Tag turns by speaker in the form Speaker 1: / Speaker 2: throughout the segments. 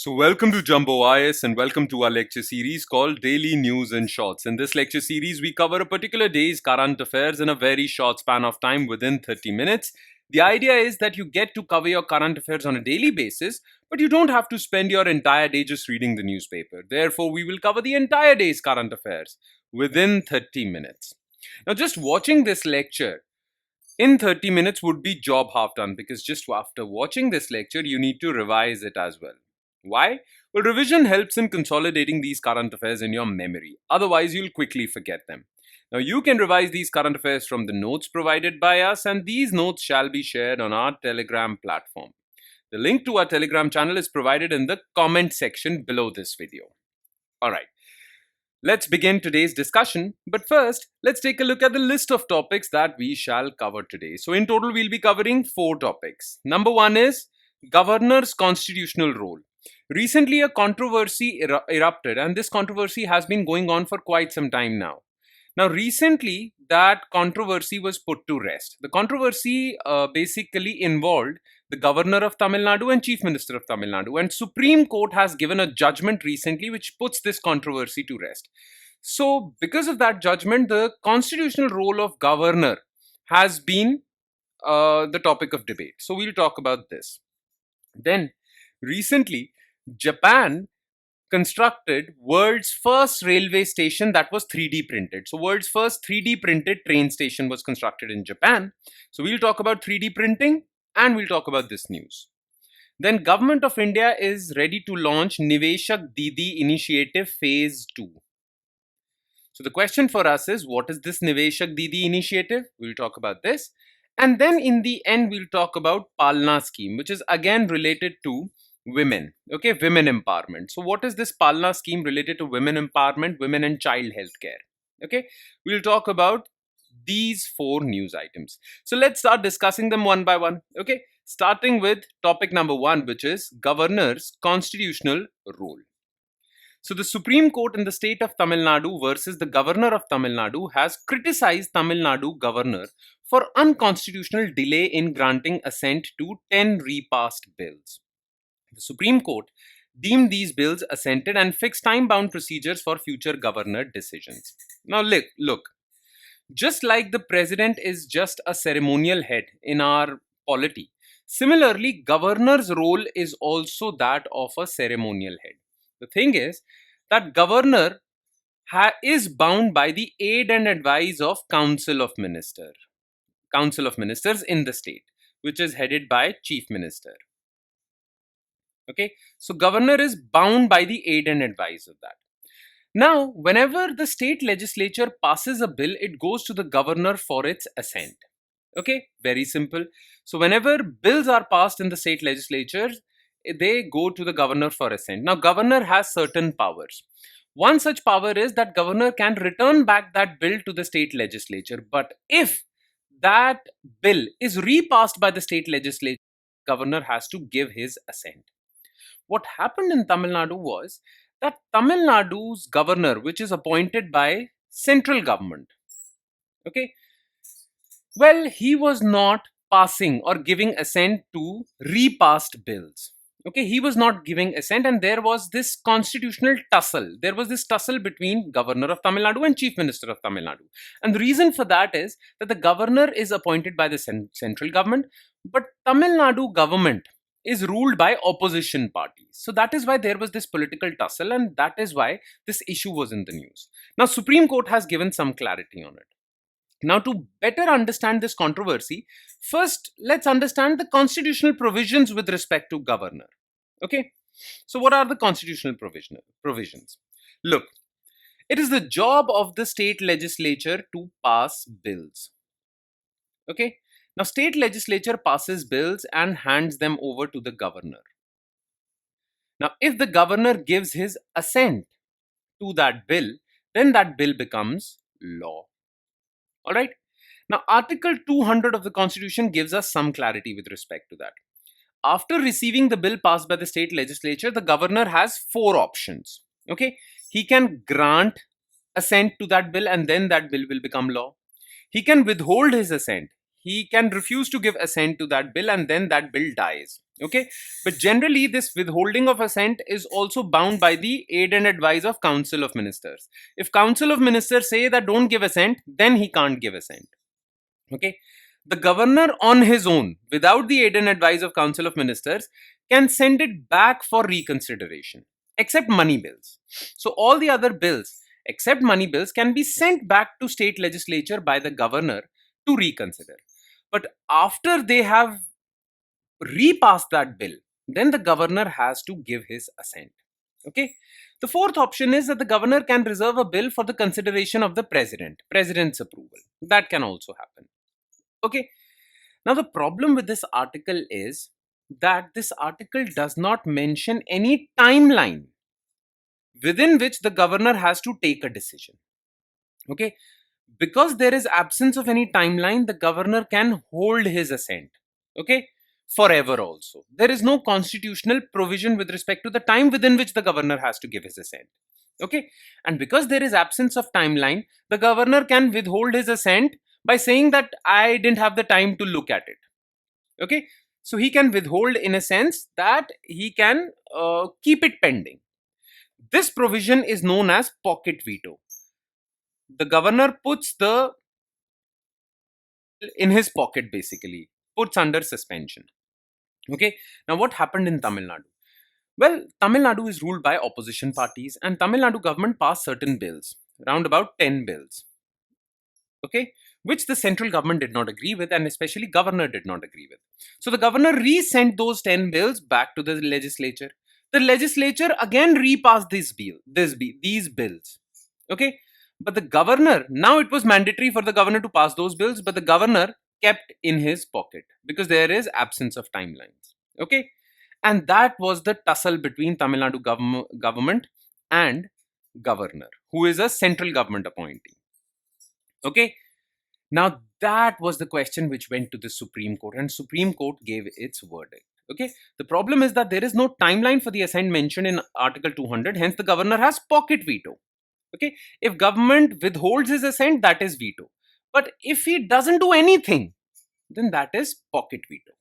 Speaker 1: So, welcome to Jumbo IS and welcome to our lecture series called Daily News in Shorts. In this lecture series, we cover a particular day's current affairs in a very short span of time within 30 minutes. The idea is that you get to cover your current affairs on a daily basis, but you don't have to spend your entire day just reading the newspaper. Therefore, we will cover the entire day's current affairs within 30 minutes. Now, just watching this lecture in 30 minutes would be job half done because just after watching this lecture, you need to revise it as well. Why? Well, revision helps in consolidating these current affairs in your memory. Otherwise, you'll quickly forget them. Now, you can revise these current affairs from the notes provided by us, and these notes shall be shared on our Telegram platform. The link to our Telegram channel is provided in the comment section below this video. Alright, let's begin today's discussion. But first, let's take a look at the list of topics that we shall cover today. So, in total, we'll be covering 4 topics. Number 1 is Governor's constitutional role. Recently, a controversy erupted, and this controversy has been going on for quite some time now. Now, recently, that controversy was put to rest. The controversy basically involved the Governor of Tamil Nadu and Chief Minister of Tamil Nadu, and Supreme Court has given a judgment recently which puts this controversy to rest. So, because of that judgment, the constitutional role of Governor has been the topic of debate. So, we'll talk about this. Then, recently, Japan constructed world's first railway station that was 3D printed. So world's first 3D printed train station was constructed in Japan. So we'll talk about 3D printing and we'll talk about this news. Then Government of India is ready to launch Niveshak Didi initiative phase 2. So the question for us is, what is this Niveshak Didi initiative? We'll talk about this. And then in the end, we'll talk about Palna Scheme, which is again related to women, women empowerment. So what is this Palna Scheme related to women empowerment, women and child healthcare? We'll talk about these 4 news items. So let's start discussing them one by one. Starting with topic number 1, which is Governor's constitutional role. So the Supreme Court in the state of Tamil Nadu versus the Governor of Tamil Nadu has criticized Tamil Nadu Governor for unconstitutional delay in granting assent to 10 repassed bills. The Supreme Court deemed these bills assented and fixed time-bound procedures for future governor decisions. Now look, just like the president is just a ceremonial head in our polity, similarly, governor's role is also that of a ceremonial head. The thing is that governor is bound by the aid and advice of Council of Ministers in the state, which is headed by Chief Minister. So governor is bound by the aid and advice of that. Now, whenever the state legislature passes a bill, it goes to the governor for its assent. Very simple. So whenever bills are passed in the state legislature, they go to the governor for assent. Now, governor has certain powers. One such power is that governor can return back that bill to the state legislature. But if that bill is repassed by the state legislature, governor has to give his assent. What happened in Tamil Nadu was that Tamil Nadu's governor, which is appointed by central government, he was not passing or giving assent to repassed bills. He was not giving assent, and there was this constitutional tussle. There was this tussle between Governor of Tamil Nadu and Chief Minister of Tamil Nadu. And the reason for that is that the governor is appointed by the central government, but Tamil Nadu government is ruled by opposition parties. So that is why there was this political tussle, and that is why this issue was in the news. Now, Supreme Court has given some clarity on it. Now, to better understand this controversy, first, let's understand the constitutional provisions with respect to governor. So what are the constitutional provisions? Look, it is the job of the state legislature to pass bills. Now, state legislature passes bills and hands them over to the governor. Now, if the governor gives his assent to that bill, then that bill becomes law. Alright? Now, Article 200 of the Constitution gives us some clarity with respect to that. After receiving the bill passed by the state legislature, the governor has 4 options. He can grant assent to that bill and then that bill will become law. He can withhold his assent. he can refuse to give assent to that bill, and then that bill dies. Okay, but generally this withholding of assent is also bound by the aid and advice of Council of Ministers. If Council of Ministers say that don't give assent, then he can't give assent. Okay, the governor on his own, without the aid and advice of Council of Ministers, can send it back for reconsideration, except money bills. So all the other bills except money bills can be sent back to state legislature by the governor to reconsider. But after they have repassed that bill, then the governor has to give his assent. Okay. The fourth option is that the governor can reserve a bill for the consideration of the president's approval. That can also happen. Okay. Now, the problem with this article is that this article does not mention any timeline within which the governor has to take a decision. Okay. Because there is absence of any timeline, the governor can hold his assent. Okay. Forever also. There is no constitutional provision with respect to the time within which the governor has to give his assent. Okay. And because there is absence of timeline, the governor can withhold his assent by saying that I didn't have the time to look at it. Okay. So he can withhold in a sense that he can keep it pending. This provision is known as pocket veto. The governor puts the in his pocket, basically puts under suspension. Okay. Now what happened in Tamil Nadu? Well, Tamil Nadu is ruled by opposition parties, and Tamil Nadu government passed certain bills, around about 10 bills. Okay, which the central government did not agree with, and especially governor did not agree with. So the governor resent those 10 bills back to the legislature. The legislature again repassed these bills. Okay, but the governor, now it was mandatory for the governor to pass those bills, but the governor kept in his pocket because there is absence of timelines. Okay, and that was the tussle between Tamil Nadu government and governor, who is a central government appointee. Okay, now that was the question which went to the Supreme Court, and Supreme Court gave its verdict. Okay, the problem is that there is no timeline for the assent mentioned in Article 200, hence the governor has pocket veto. Okay, if government withholds his assent, that is veto. But if he doesn't do anything, then that is pocket veto.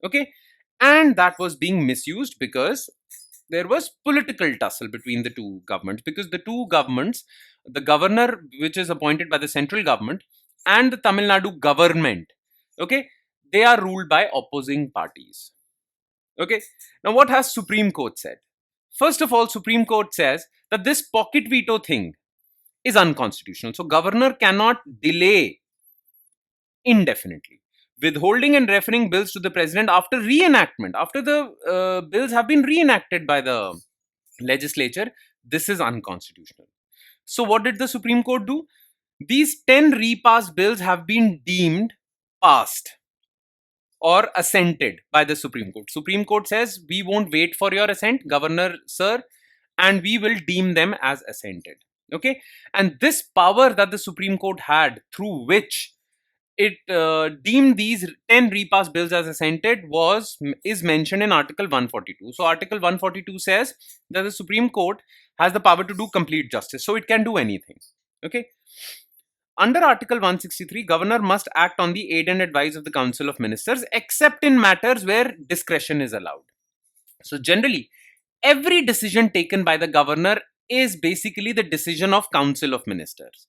Speaker 1: Okay, and that was being misused because there was political tussle between the two governments, because the two governments, the governor, which is appointed by the central government, and the Tamil Nadu government, okay, they are ruled by opposing parties. Okay, now what has Supreme Court said? First of all, Supreme Court says that this pocket veto thing is unconstitutional. So governor cannot delay indefinitely. Withholding and referring bills to the president after reenactment, after the bills have been reenacted by the legislature, this is unconstitutional. So what did the Supreme Court do? These 10 repassed bills have been deemed passed or assented by the Supreme Court. Supreme Court says, we won't wait for your assent, Governor sir, and we will deem them as assented. Okay, and this power that the Supreme Court had, through which it deemed these 10 repassed bills as assented, is mentioned in Article 142. So Article 142 says that the Supreme Court has the power to do complete justice, so it can do anything. Okay. Under Article 163, governor must act on the aid and advice of the Council of Ministers, except in matters where discretion is allowed. So generally, every decision taken by the governor is basically the decision of Council of Ministers.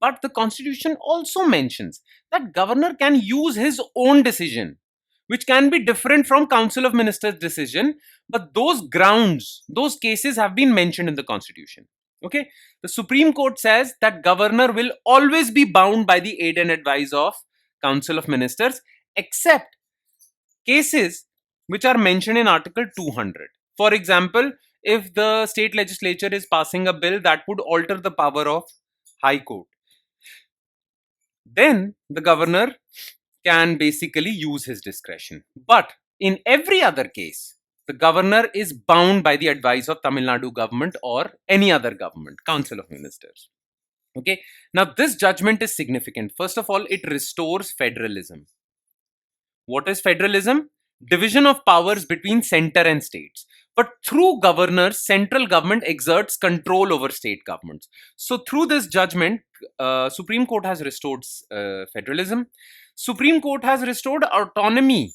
Speaker 1: But the Constitution also mentions that governor can use his own decision, which can be different from Council of Ministers' decision, but those grounds, those cases have been mentioned in the Constitution. Okay, the Supreme Court says that governor will always be bound by the aid and advice of Council of Ministers, except cases which are mentioned in Article 200. For example, if the state legislature is passing a bill that would alter the power of High Court, then the governor can basically use his discretion. But in every other case, the governor is bound by the advice of Tamil Nadu government or any other government, Council of Ministers. Okay. Now, this judgment is significant. First of all, it restores federalism. What is federalism? Division of powers between center and states. But through governors, central government exerts control over state governments. So through this judgment, Supreme Court has restored federalism. Supreme Court has restored autonomy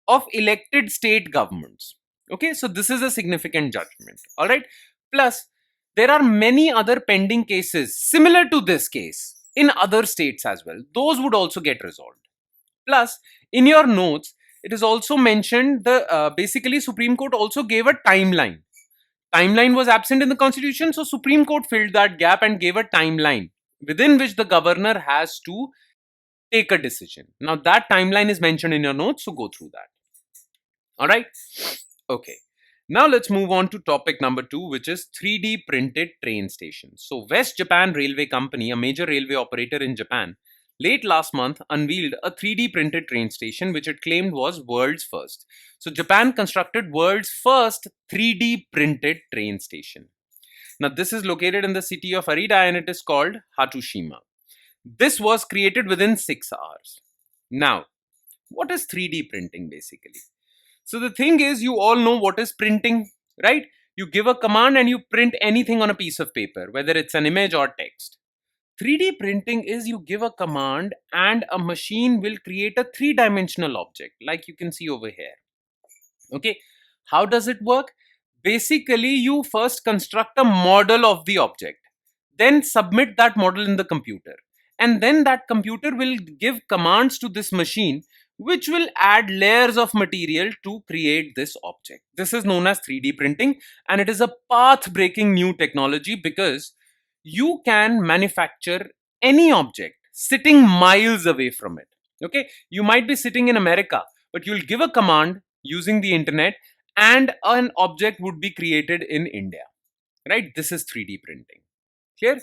Speaker 1: of elected state governments. Okay, so this is a significant judgment. All right. Plus, there are many other pending cases similar to this case in other states as well. Those would also get resolved. Plus, in your notes, it is also mentioned the basically Supreme Court also gave a timeline. Timeline was absent in the Constitution, so Supreme Court filled that gap and gave a timeline within which the governor has to take a decision. Now that timeline is mentioned in your notes, so go through that. All right. Okay. Now let's move on to topic number 2, which is 3D printed train stations. So West Japan Railway Company, a major railway operator in Japan, late last month unveiled a 3D printed train station which it claimed was world's first. So Japan constructed world's first 3D printed train station. Now this is located in the city of Arida and it is called Hatushima. This was created within 6 hours. Now, what is 3D printing basically? So the thing is, you all know what is printing, right? You give a command and you print anything on a piece of paper, whether it's an image or text. 3D printing is you give a command and a machine will create a three-dimensional object like you can see over here. Okay, how does it work? Basically, you first construct a model of the object, then submit that model in the computer, and then that computer will give commands to this machine which will add layers of material to create this object. This is known as 3D printing, and it is a path-breaking new technology because you can manufacture any object sitting miles away from it. Okay, you might be sitting in America, but you'll give a command using the internet and an object would be created in India, right? This is 3D printing. Clear?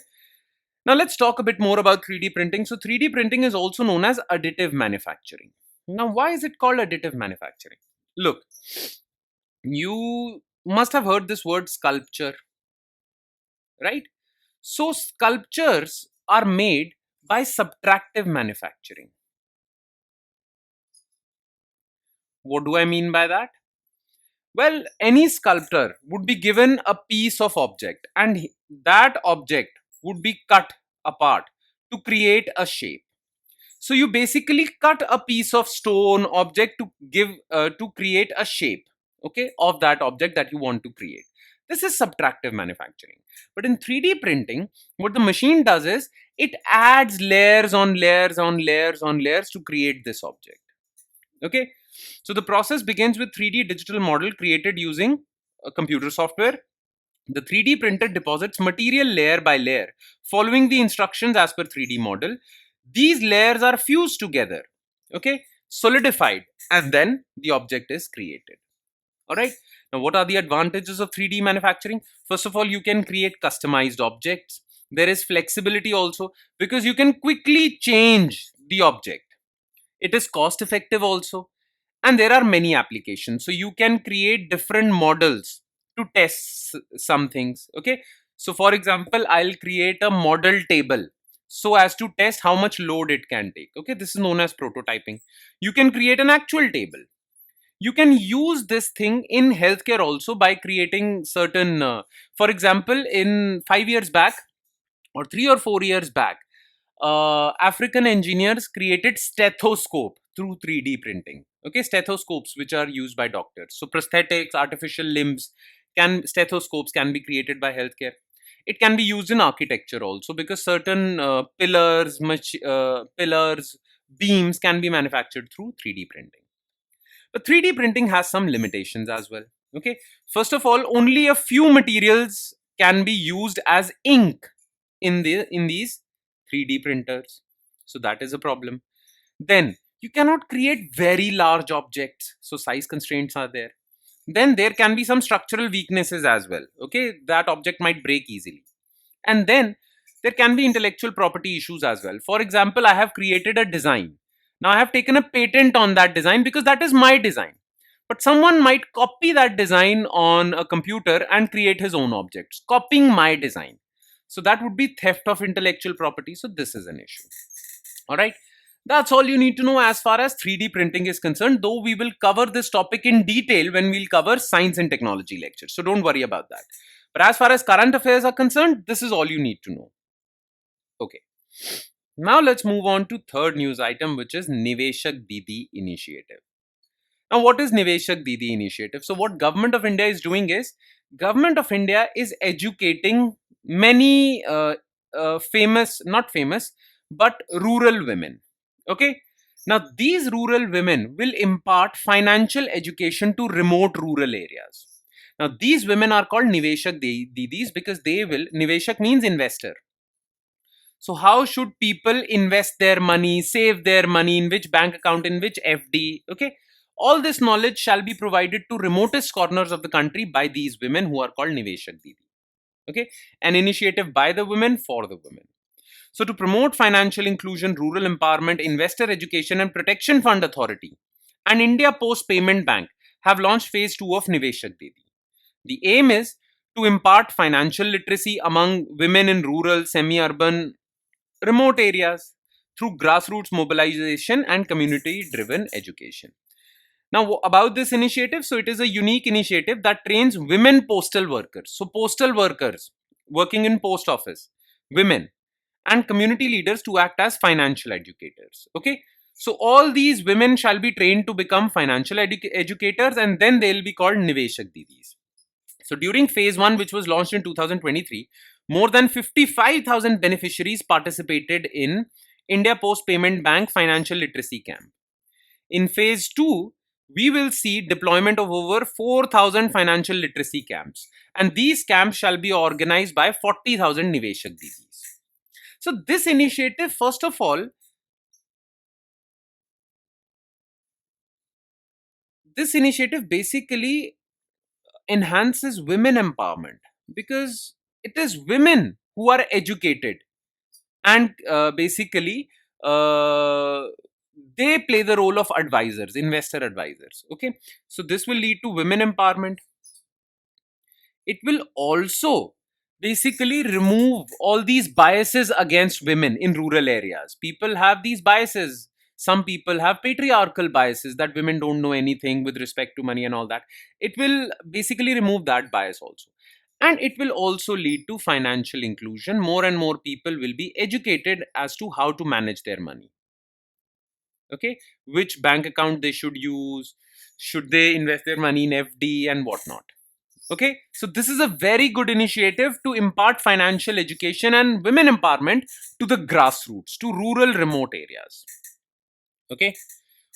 Speaker 1: Now let's talk a bit more about 3D printing. So 3D printing is also known as additive manufacturing. Now why is it called additive manufacturing? Look, you must have heard this word sculpture, right? So sculptures are made by subtractive manufacturing. What do I mean by that? Well, any sculptor would be given a piece of object and that object would be cut apart to create a shape. So you basically cut a piece of stone object to create a shape, okay, of that object that you want to create. This is subtractive manufacturing. But in 3D printing, what the machine does is it adds layers on layers on layers on layers to create this object. Okay, so the process begins with 3D digital model created using a computer software. The 3D printer deposits material layer by layer, following the instructions as per 3D model. These layers are fused together, okay, solidified, and then the object is created. All right. Now, what are the advantages of 3D manufacturing? First of all, you can create customized objects. There is flexibility also because you can quickly change the object. It is cost effective also, and there are many applications. So you can create different models to test some things. Okay, so for example, I'll create a model table so as to test how much load it can take. Okay, this is known as prototyping. You can create an actual table. You can use this thing in healthcare also by creating certain for example, in 5 years back or 3 or 4 years back, African engineers created stethoscope through 3D printing. Okay, stethoscopes which are used by doctors. So prosthetics, artificial limbs, stethoscopes can be created by healthcare. It can be used in architecture also because certain pillars, beams can be manufactured through 3D printing. But 3D printing has some limitations as well. Okay, first of all, only a few materials can be used as ink in these 3D printers. So that is a problem. Then you cannot create very large objects. So size constraints are there. Then there can be some structural weaknesses as well. Okay, that object might break easily. And then there can be intellectual property issues as well. For example, I have created a design. Now I have taken a patent on that design because that is my design. But someone might copy that design on a computer and create his own objects, copying my design. So that would be theft of intellectual property. So this is an issue. All right. That's all you need to know as far as 3D printing is concerned, though we will cover this topic in detail when we'll cover science and technology lectures. So don't worry about that. But as far as current affairs are concerned, this is all you need to know. Okay. Now let's move on to third news item, which is Niveshak Didi initiative. Now, what is Niveshak Didi initiative? So, what Government of India is doing is Government of India is educating many not famous, but rural women. Okay. Now, these rural women will impart financial education to remote rural areas. Now, these women are called Niveshak Didis because they will, Niveshak means investor. So, how should people invest their money, save their money, in which bank account, in which FD? Okay. All this knowledge shall be provided to remotest corners of the country by these women who are called Niveshak Didi. Okay. An initiative by the women for the women. So, to promote financial inclusion, rural empowerment, Investor Education and Protection Fund Authority and India Post Payment Bank have launched phase 2 of Niveshak Didi. The aim is to impart financial literacy among women in rural, semi urban, remote areas through grassroots mobilization and community driven education. Now, about this initiative, so it is a unique initiative that trains women postal workers. So, postal workers working in post office, women, and community leaders to act as financial educators. Okay. So, all these women shall be trained to become financial educators, and then they'll be called Niveshak Didis. So during phase 1, which was launched in 2023, more than 55,000 beneficiaries participated in India Post Payment Bank Financial Literacy Camp. In phase 2, we will see deployment of over 4,000 financial literacy camps, and these camps shall be organized by 40,000 Niveshak Didis. So this initiative, first of all, this initiative basically enhances women empowerment because it is women who are educated and basically uh, they play the role of advisors, investor advisors. Okay, so this will lead to women empowerment. It will also basically remove all these biases against women in rural areas. People have these biases. Some people have patriarchal biases that women don't know anything with respect to money and all that. It will basically remove that bias also. And it will also lead to financial inclusion. More and more people will be educated as to how to manage their money. Okay, which bank account they should use, should they invest their money in FD and whatnot. Okay, so this is a very good initiative to impart financial education and women empowerment to the grassroots, to rural remote areas. Okay,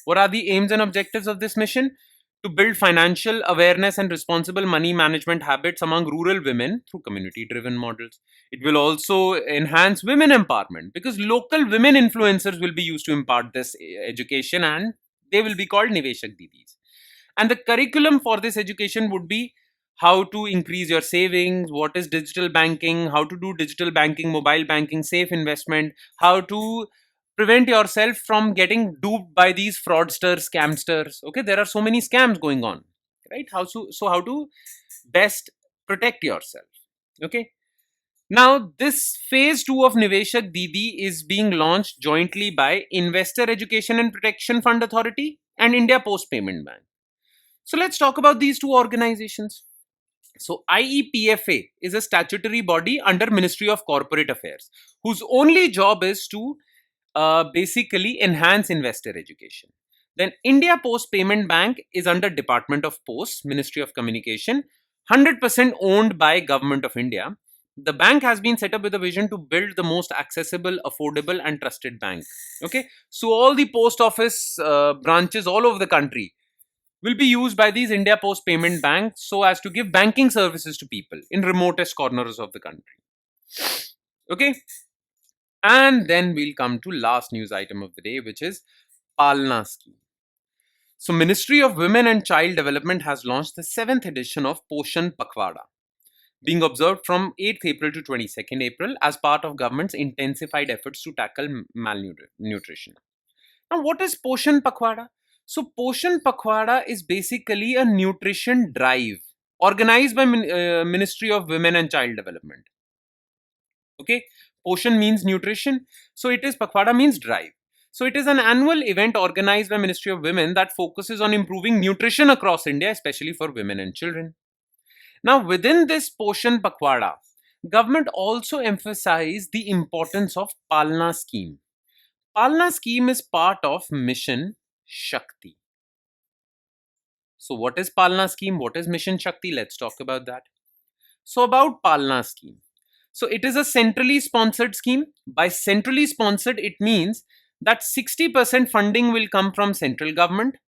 Speaker 1: what are the aims and objectives of this mission? To build financial awareness and responsible money management habits among rural women through community driven models. It will also enhance women empowerment because local women influencers will be used to impart this education, and they will be called Niveshak Didis. And the curriculum for this education would be how to increase your savings, what is digital banking, how to do digital banking, mobile banking, safe investment, how to prevent yourself from getting duped by these fraudsters, scamsters. Okay, there are so many scams going on, right? So how to best protect yourself. Okay, now this phase 2 of Niveshak Didi is being launched jointly by Investor Education and Protection Fund Authority and India Post Payment Bank. So let's talk about these two organizations. So IEPFA is a statutory body under Ministry of Corporate Affairs whose only job is to basically enhance investor education. Then India Post Payment Bank is under Department of Posts, Ministry of Communication, 100% owned by Government of India. The bank has been set up with a vision to build the most accessible, affordable, and trusted bank. Okay, so all the post office branches all over the country will be used by these India Post Payment Banks so as to give banking services to people in remotest corners of the country. Okay, and then we'll come to last news item of the day, which is Palna Scheme. So, Ministry of Women and Child Development has launched the 7th edition of Poshan Pakhwada, being observed from 8th April to 22nd April as part of government's intensified efforts to tackle malnutrition. Now, what is Poshan Pakhwada? So, Poshan Pakhwada is basically a nutrition drive organized by Ministry of Women and Child Development. Okay, Poshan means nutrition, so it is Pakhwada means drive. So it is an annual event organized by Ministry of Women that focuses on improving nutrition across India, especially for women and children. Now, within this Poshan Pakhwada, government also emphasized the importance of Palna Scheme. Palna scheme is part of Mission Shakti. So what is Palna scheme? What is Mission Shakti? Let's talk about that. So about Palna scheme. So it is a centrally sponsored scheme. By centrally sponsored, it means that 60% funding will come from central government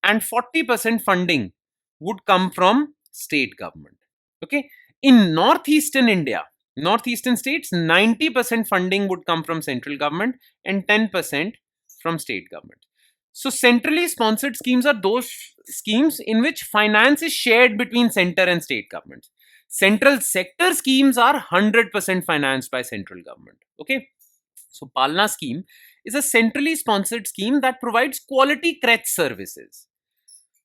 Speaker 1: and 40% funding would come from state government. Okay. In northeastern India, northeastern states, 90% funding would come from central government and 10% from state government. So centrally sponsored schemes are those schemes in which finance is shared between center and state governments. Central sector schemes are 100% financed by central government. Okay. So Palna scheme is a centrally sponsored scheme that provides quality crèche services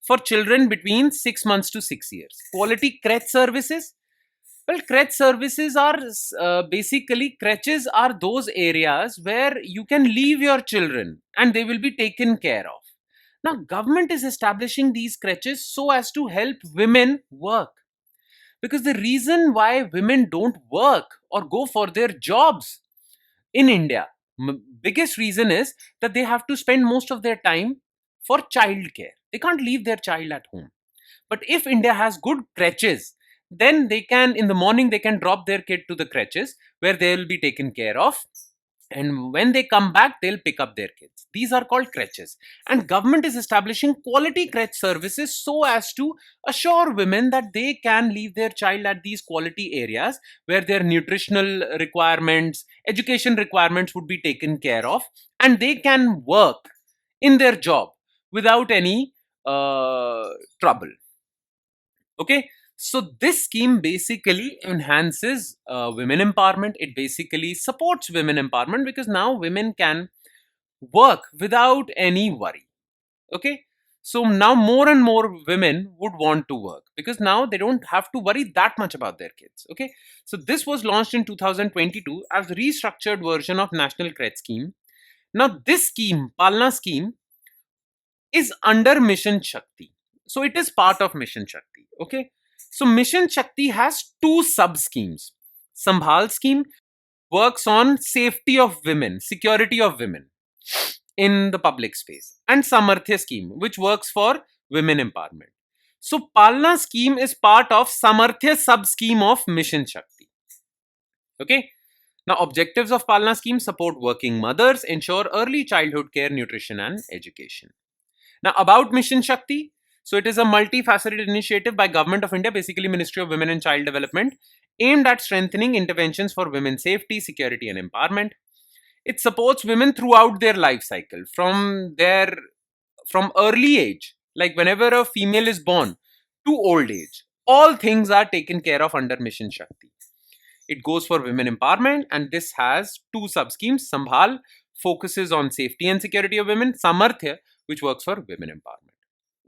Speaker 1: for children between 6 months to 6 years. Quality crèche services. Well, crèche services are basically, crèches are those areas where you can leave your children and they will be taken care of. Now, government is establishing these crèches so as to help women work. Because the reason why women don't work or go for their jobs in India, biggest reason is that they have to spend most of their time for childcare. They can't leave their child at home. But if India has good crèches, then they can, in the morning, they can drop their kid to the crèches where they will be taken care of. And when they come back, they'll pick up their kids. These are called crèches. And government is establishing quality crèche services so as to assure women that they can leave their child at these quality areas where their nutritional requirements, education requirements would be taken care of, and they can work in their job without any trouble. Okay. So this scheme basically enhances women empowerment. It basically supports women empowerment because now women can work without any worry. Okay. So now more and more women would want to work because now they don't have to worry that much about their kids. Okay. So this was launched in 2022 as a restructured version of National Crèche Scheme. Now this scheme, Palna scheme, is under Mission Shakti. So it is part of Mission Shakti. Okay. So Mission Shakti has two sub schemes. Sambhal scheme works on safety of women, security of women in the public space, and Samarthya scheme, which works for women empowerment. So Palna scheme is part of Samarthya sub scheme of Mission Shakti. Okay. Now objectives of Palna scheme: support working mothers, ensure early childhood care, nutrition and education. Now about Mission Shakti. So it is a multifaceted initiative by Government of India, basically Ministry of Women and Child Development, aimed at strengthening interventions for women's safety, security and empowerment. It supports women throughout their life cycle from early age, like whenever a female is born, to old age. All things are taken care of under Mission Shakti. It goes for women empowerment, and this has two sub schemes. Sambhal focuses on safety and security of women. Samarthya, which works for women empowerment.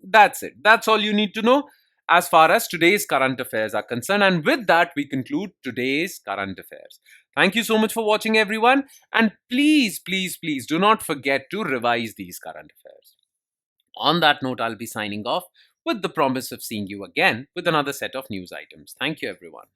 Speaker 1: That's it. That's all you need to know as far as today's current affairs are concerned. And with that, we conclude today's current affairs. Thank you so much for watching, everyone. And please, please, please do not forget to revise these current affairs. On that note, I'll be signing off with the promise of seeing you again with another set of news items. Thank you, everyone.